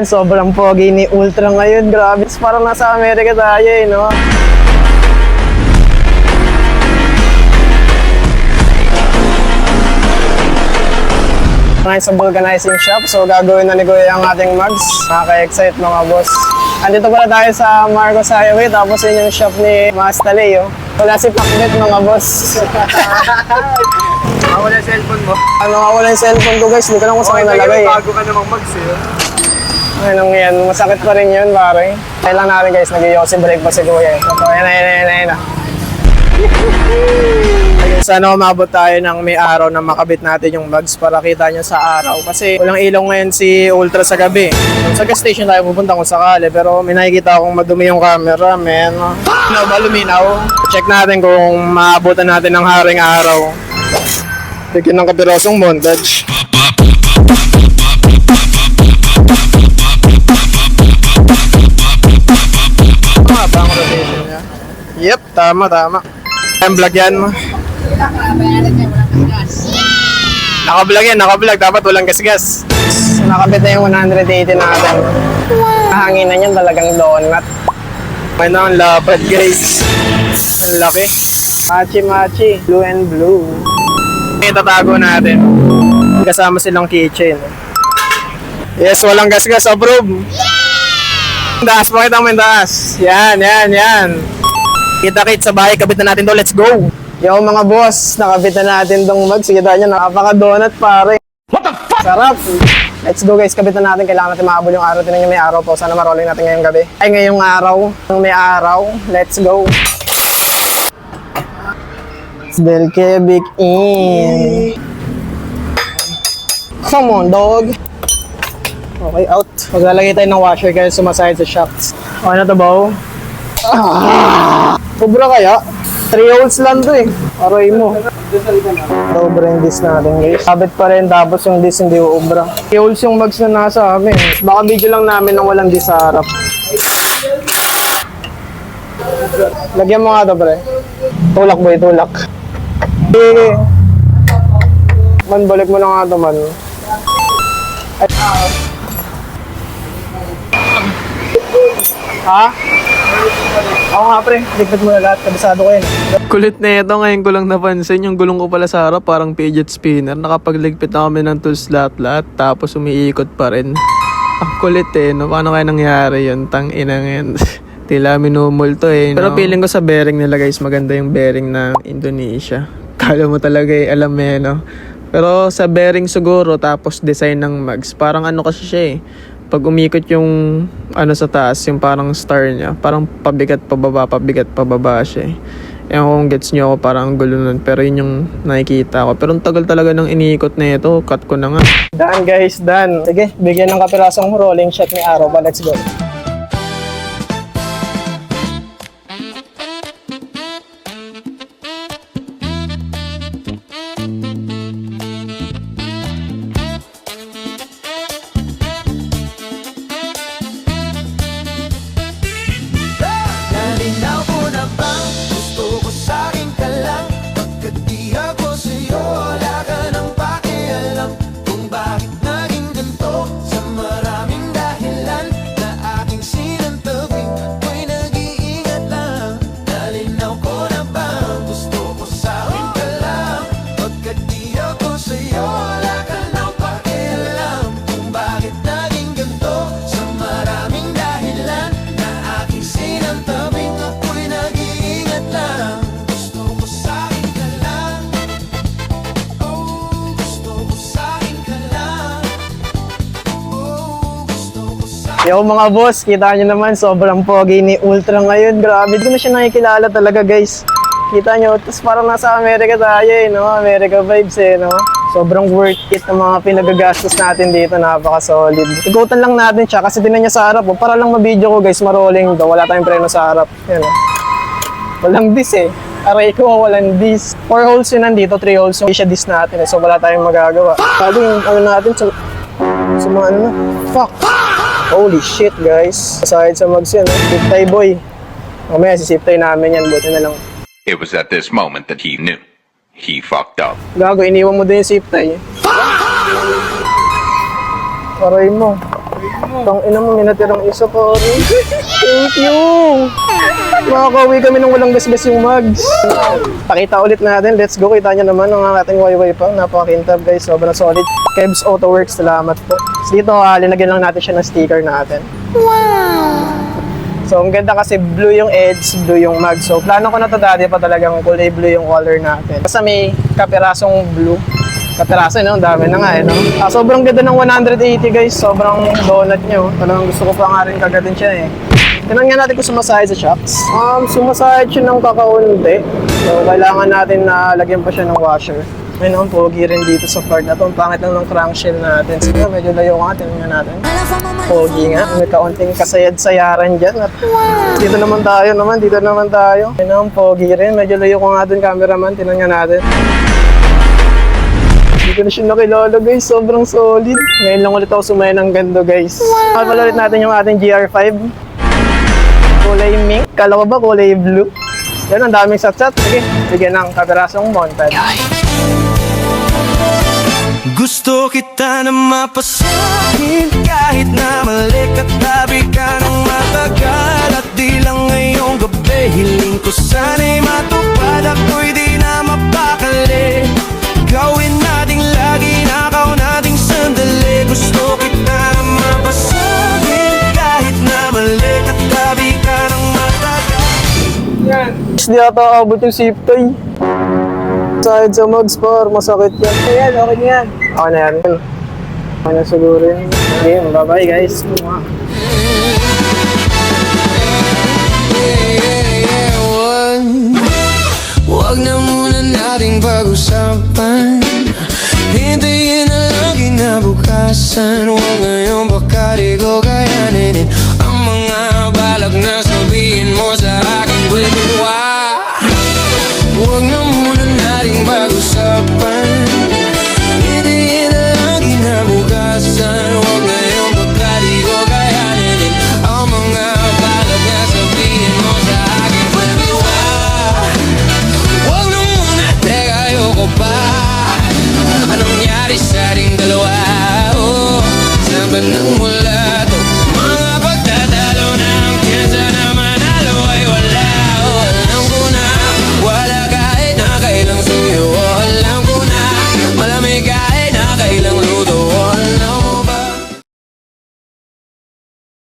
Sobrang pogi ni Ultra ngayon, grabe. Parang nasa Amerika tayo eh, no? Ngayon sa vulcanizing shop, so gagawin na ni Kuya ang ating mugs. Nakaka-excite mga boss. Andito pala tayo sa Marcos Highway, tapos yun yung shop ni Master Leo. Wala si Pacbet mga boss. Wala yung cellphone mo. Wala yung cellphone ko guys, hindi ko lang kung saan nalagay. Bago ka namang mugs eh. Anong yan, masakit pa rin yun pare. Kaya lang natin guys, nag-yosi break pa si Kuya. So, ayan na. Sana umabot tayo ng may araw na makabit natin yung mugs para kita nyo sa araw. Kasi walang ilaw ngayon si Ultra sa gabi. Sa gas station tayo pupunta kung sakali. Pero may nakikita akong madumi yung camera, men. Luminaw. Check natin kung maabutan natin ng haring araw. Bigyan ng kapirosong montage. Bang rotation niya. Yep, tama. Ang vlog yan mo. Naka-vlog. Dapat walang gas-gas. So, nakabit na yung 180 natin. Kahanginan yan talagang donut. May na ang lapad guys. Ang laki. Machi. Blue and blue. Itatago natin. Kasama silang kitchen. Yes, walang gas-gas. Approve. Taas, pakita mo yung taas. Yan. Kita-kit sa bahay, kabit na natin to. Let's go! Yo mga boss, nakabit na natin tong mugs. Sige tayo nyo, napaka-donut pare. What the fuck? Sarap! Let's go guys, kabit na natin. Kailangan natin mahabol yung araw. Tinan nyo may araw po. Sana marolling natin ngayong gabi. Ay, ngayong araw. May araw. Let's go! Del Quebec in. Come on, dog! Okay, out. Maglalagay tayo ng washer kaya sumasayad sa shafts. Okay na to, Bao? Sobra kaya? 3 holes lang to eh. Aray mo. Sobra yung disc natin guys. Sabit pa rin tapos yung disc hindi uubra. 3 holes yung mugs na nasa amin. Baka video lang namin nang walang disc sa harap. Lagyan mo nga to pre. Tulak boy, tulak. Sige. Man, balik mo na nga to man. Ay. Ha? Oo nga pre, ligpit mo na lahat, kabisado ko yun. Kulit na ito, ngayon ko lang napansin, yung gulong ko pala sa harap parang fidget spinner. Nakapagligpit na kami ng tools lahat, tapos umiikot pa rin. Ang kulit eh, no? Paano kaya nangyari yun? Tang-ina ngayon. Tila minumulto eh, no? Pero feeling ko sa bearing nila guys, maganda yung bearing ng Indonesia. Kala mo talaga eh, alam eh, no? Pero sa bearing siguro, tapos design ng mugs, parang ano kasi siya eh. Pag umikot yung ano sa taas, yung parang star niya, parang pabigat pababa siya eh. Ewan ko kung gets nyo ako, parang gulo nun. Pero yun yung nakikita ko. Pero ang tagal talaga ng iniikot na ito, cut ko na nga. Done guys, done. Sige, bigyan ng kapirasong rolling shot ni Araw pa. Let's go. Yo mga boss, kita nyo naman, sobrang pogi ni Ultra ngayon. Grabe, di ko na siya nakikilala talaga guys. Kita nyo, tapos parang nasa Amerika tayo eh, no? America vibes eh, no? Sobrang worth it ng mga pinagagastos natin dito, napaka-solid. Ikutan lang natin siya kasi tinan niya sa harap, oh. Para lang ma-video ko guys, marolling daw. Wala tayong preno sa harap. Yan, oh. Walang dis eh. Aray ko, walang dis. 4 holes yun nandito, 3 holes yung siya dis natin eh. So wala tayong magagawa. Sabi yung ano natin sa mga ano na. Fuck! Holy shit guys. Aside sa mugs yan, zip tie boy. Mamaya sisip tie namin yan, buti na lang. It was at this moment that he knew. He fucked up. Gago, iniwan mo din yung zip tie. Aray mo. Tang ina mo, minatirang isa pa rin. Thank you! Makakauwi kami nang walang gasgas yung mugs. Pakita ulit natin. Let's go. Kita nyo naman ang ating wayway pa. Napakakintab guys. Sobrang solid. Kebs Auto Works. Salamat po. So, dito, linagyan lang natin siya ng sticker natin. So, ang ganda kasi blue yung edge, blue yung mug. So, plano ko na to dati pa talagang kulay blue yung color natin. Basta may kapirasong blue. Kapiraso, no? Ang dami na nga, no? Sobrang ganda ng 180, guys. Sobrang donut niya, oh. Talagang gusto ko pa nga rin kagatin siya, eh. Tingnan nga natin kung sumasahid sa shocks. Sumasahid siya ng kakaunti. So, kailangan natin na lagyan pa siya ng washer. Ayun, ang pogi rin dito sa part na to. Ang pangit lang ng crankshell natin. Sige, medyo layo nga. Tingnan nga natin. Pogi nga. May kaunting kasayad-sayaran dyan. At dito naman tayo. Ayun, ang pogi rin. Medyo layo ko nga dun, cameraman. Tingnan nga natin. Hindi ko na siya nakilala guys, sobrang solid. Ngayon lang ulit ako sumaya ng gando guys. Pala ulit natin yung ating GR5. Kulay mink, kala ko ba kulay blue? Yan, ang daming satsat. Sige, bigyan ng kapirasong mounted. Gusto kita na mapasakin kahit na mali ka, tabi ka ng matagal. At di lang ngayong gabi, hiling ko sana'y matupad. Ako'y di na mapakali. Gawin nating lagi, nakaw nating sandali. Gusto kita na mapasakin kahit na mali ka, tabi ka ng matagal. Hindi ata abot yung zip tie. Sahid sa mugs par, masakit yan. Ayan, okay na yan. Okay na yan. Okay na siguro yun. Okay, bye-bye guys. Huwag na muna nating pag-usapan. Hintayin na lang kinabukasan. Huwag ngayon baka di ko kayanin ang mga balak na sabihin mo sa akin. Why?